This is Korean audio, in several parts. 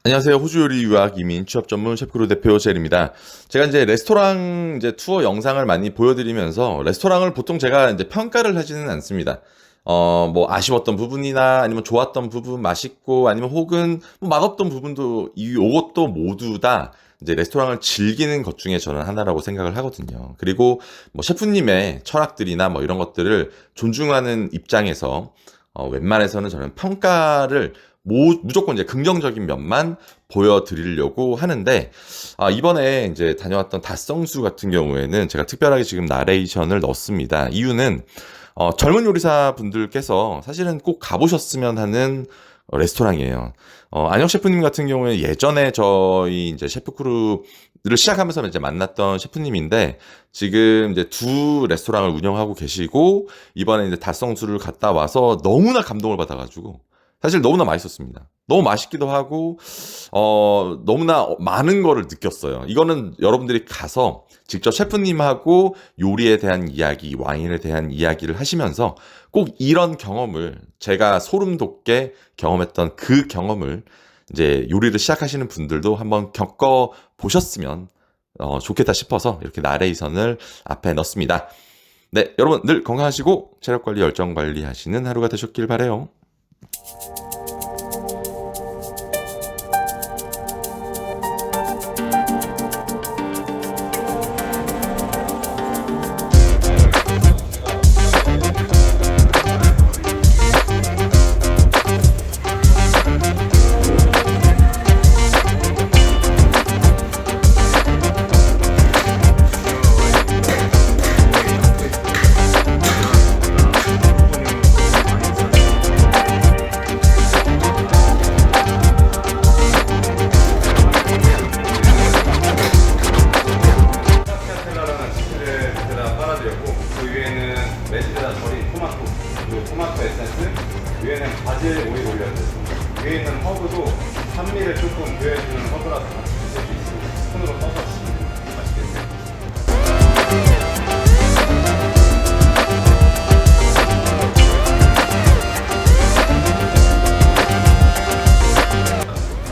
안녕하세요. 호주 요리 유학 이민 취업 전문 셰프크루 대표 젤입니다. 제가 이제 레스토랑 투어 영상을 많이 보여드리면서 레스토랑을 보통 제가 이제 평가를 하지는 않습니다. 뭐 아쉬웠던 부분이나 아니면 좋았던 부분, 맛있고 아니면 혹은 뭐 맛없던 부분도 요것도 모두 다 이제 레스토랑을 즐기는 것 중에 저는 하나라고 생각을 하거든요. 그리고 뭐 셰프님의 철학들이나 뭐 이런 것들을 존중하는 입장에서 웬만해서는 저는 평가를 무조건 이제 긍정적인 면만 보여드리려고 하는데, 이번에 이제 다녀왔던 닷성수 같은 경우에는 제가 특별하게 지금 나레이션을 넣었습니다. 이유는, 젊은 요리사 분들께서 사실은 꼭 가보셨으면 하는 레스토랑이에요. 안녕 셰프님 같은 경우에 예전에 저희 이제 셰프 크루를 시작하면서 이제 만났던 셰프님인데, 지금 이제 두 레스토랑을 운영하고 계시고, 이번에 이제 닷성수를 갔다 와서 너무나 감동을 받아가지고, 사실 너무나 맛있었습니다. 너무 맛있기도 하고, 너무나 많은 거를 느꼈어요. 이거는 여러분들이 가서 직접 셰프님하고 요리에 대한 이야기, 와인에 대한 이야기를 하시면서 꼭 이런 경험을 제가 소름 돋게 경험했던 그 경험을 이제 요리를 시작하시는 분들도 한번 겪어 보셨으면 좋겠다 싶어서 이렇게 나레이션을 앞에 넣습니다. 네, 여러분 늘 건강하시고 체력 관리, 열정 관리 하시는 하루가 되셨길 바래요. 스텔라라는 치즈를 밑에다 깔아드렸고 그 위에는 매실에다 절인 토마토 그리고 토마토 에센스 위에는 바질 오일 올려드렸습니다. 위에 있는 허브도 산미를 조금 부여해주는 허브라서 같이 드실 수 있습니다. 스푼으로 떠서 드시면 맛있겠어요.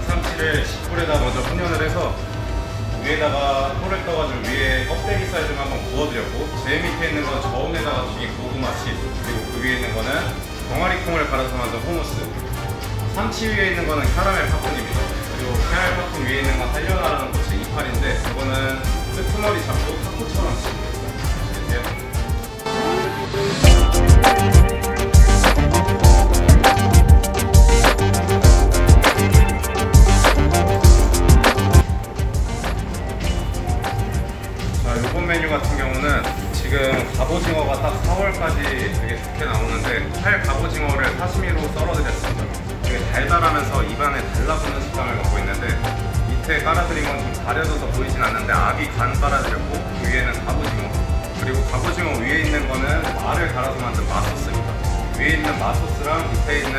참치를 10불에다 먼저 훈연을 해서 위에다가 꿀을 떠가지고 위에 껍데기 사이즈만 한번 구워드렸고 제일 밑에 있는 건 저온에다가 튀긴 고구마 칩 그리고 그 위에 있는 거는 병아리 콩을 갈아서 만든 호무스 참치 위에 있는 거는 캐러멜 팝콘입니다. 그리고 캐러멜 팝콘 위에 있는 건 살려나라는 고체 이파리인데 이거는 끄트머리 잡고 타코처럼 씹는 거예요. 자, 이번 메뉴 같은 경우는 지금 갑오징어가 딱 4월까지 되게 좋게 나오는데 살 갑오징어를 사시미로 썰어드렸습니다. 되게 달달하면서 입안에 달라붙는 식감을 갖고 있는데 밑에 깔아드린 건 좀 가려져서 보이진 않는데 아기 간 깔아드렸고 그 위에는 갑오징어 그리고 갑오징어 위에 있는 거는 알을 갈아서 만든 맛소스입니다. 위에 있는 맛소스랑 밑에 있는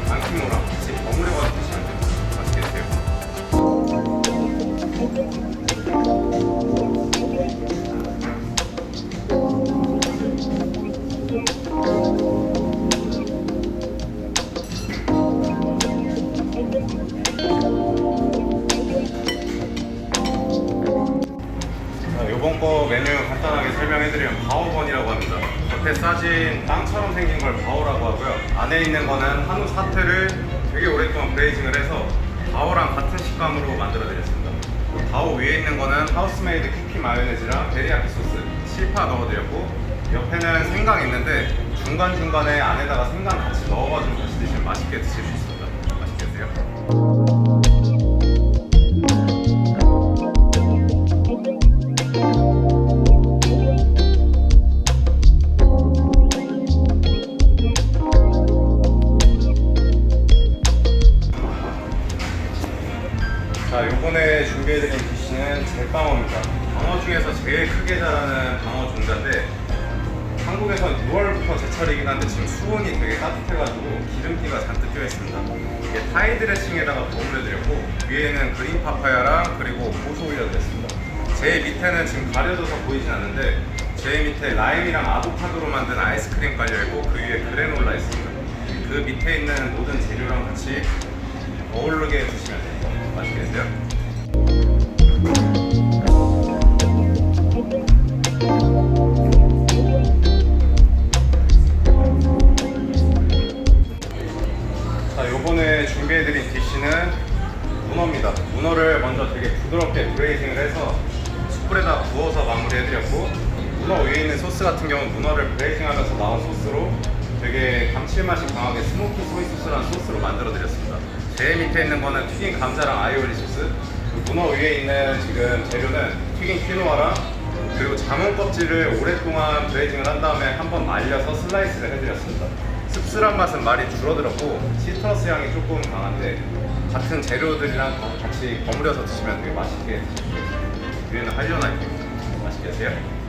안키모랑 같이 버무려가지고 드시면 됩니다. 맛있게 드세요. 이번 거 메뉴 간단하게 설명해드리면 바오번이라고 합니다. 겉에 싸진 빵처럼 생긴 걸 바오라고 하고요. 안에 있는 거는 한우 사태를 되게 오랫동안 브레이징을 해서 바오랑 같은 식감으로 만들어드렸습니다. 바오 위에 있는 거는 하우스메이드 쿠키 마요네즈랑 데리야끼 소스 실파 넣어드렸고 옆에는 생강 있는데 중간중간에 안에다가 생강 같이 넣어가지고 같이 드시면 맛있게 드실 수 있습니다. 맛있게 드세요. 자, 요번에 준비해드린 디시는 제빵어입니다. 방어 중에서 제일 크게 자라는 방어 종자인데 한국에서 6월부터 제철이긴 한데 지금 수온이 되게 따뜻해가지고 기름기가 잔뜩 껴있습니다. 이게 타이 드레싱에다가 버무려드렸고 위에는 그린 파파야랑 그리고 고수 올려드렸습니다. 제일 밑에는 지금 가려져서 보이진 않는데 제일 밑에 라임이랑 아보카도로 만든 아이스크림 깔려있고 그 위에 그래놀라 있습니다. 그 밑에 있는 모든 재료랑 같이 어우르게 드시면 됩니다. 위에는 문어입니다. 문어를 먼저 되게 부드럽게 브레이징을 해서 숯불에다 구워서 마무리해드렸고, 문어 위에 있는 소스 같은 경우는 문어를 브레이징하면서 나온 소스로 되게 감칠맛이 강하게 스모키 소이 소스라는 소스로 만들어드렸습니다. 제일 밑에 있는 거는 튀긴 감자랑 아이오리 소스, 문어 위에 있는 지금 재료는 튀긴 퀴노아랑 그리고 자몽 껍질을 오랫동안 브레이징을 한 다음에 한번 말려서 슬라이스를 해드렸습니다. 씁쓸한 맛은 많이 줄어들었고 시트러스 향이 조금 강한데 같은 재료들이랑 같이 버무려서 드시면 되게 맛있게 드실 수 있습니다. 위에는 할리오나이프입니다. 맛있게 드세요.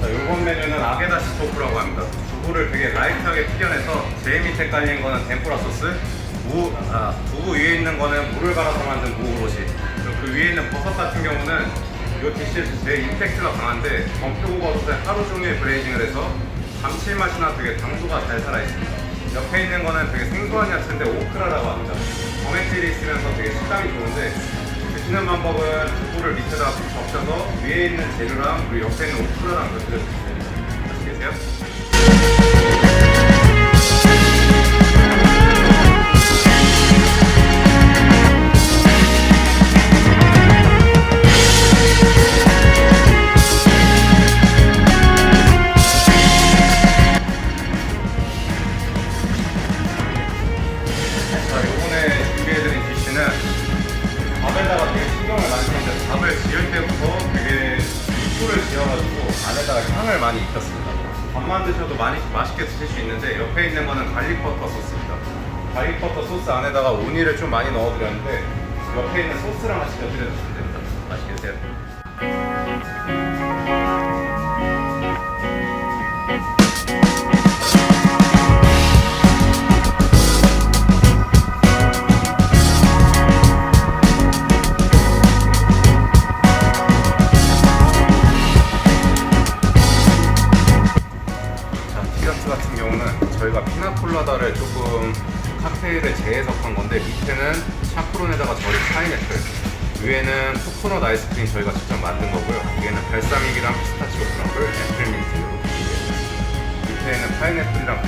자, 이번 메뉴는 아게다시 토프라고 합니다. 두부를 되게 라이트하게 튀겨내서 제일 밑에 깔린 거는 덴푸라 소스, 두부 위에 있는 거는 물을 갈아서 만든 무우로시, 그리고 그 위에 있는 버섯 같은 경우는 이 디시에서 제일 임팩트가 강한데 건표고버섯에 하루 종일 브레이징을 해서 감칠맛이나 되게 당도가 잘 살아있습니다. 옆에 있는 거는 되게 생소한 야채인데 오크라라고 합니다. 검은질이 있으면서 되게 식감이 좋은데 드시는 방법은 두부를 밑에다가 푹 적셔서 위에 있는 재료랑 그리고 옆에 있는 오크라랑 곁들여 주시면 됩니다. 맛있게 드세요. 자, 이번에 준비해드린 디시는 밥에다가 되게 신경을 많이 쓰는데 밥을 지을 때부터 되게 육수를 지어가지고 안에다가 향을 많이 입혔습니다. 밥만 드셔도 많이 맛있게 드실 수 있는데 옆에 있는 거는 갈릭버터 소스입니다. 갈릭버터 소스 안에다가 우니를 좀 많이 넣어드렸는데 옆에 있는 소스랑 같이 곁들여주시면 됩니다. 맛있게 드세요. 디저트 같은 경우는 저희가 피나콜라다를 조금 칵테일에 재해석한 건데 밑에는 샤프론에다가 절인 파인애플, 위에는 코코넛 아이스크림 저희가 직접 만든 거고요. 위에는 발사믹이랑 피스타치오 크럼블, 애플민트로 밑에는 파인애플이랑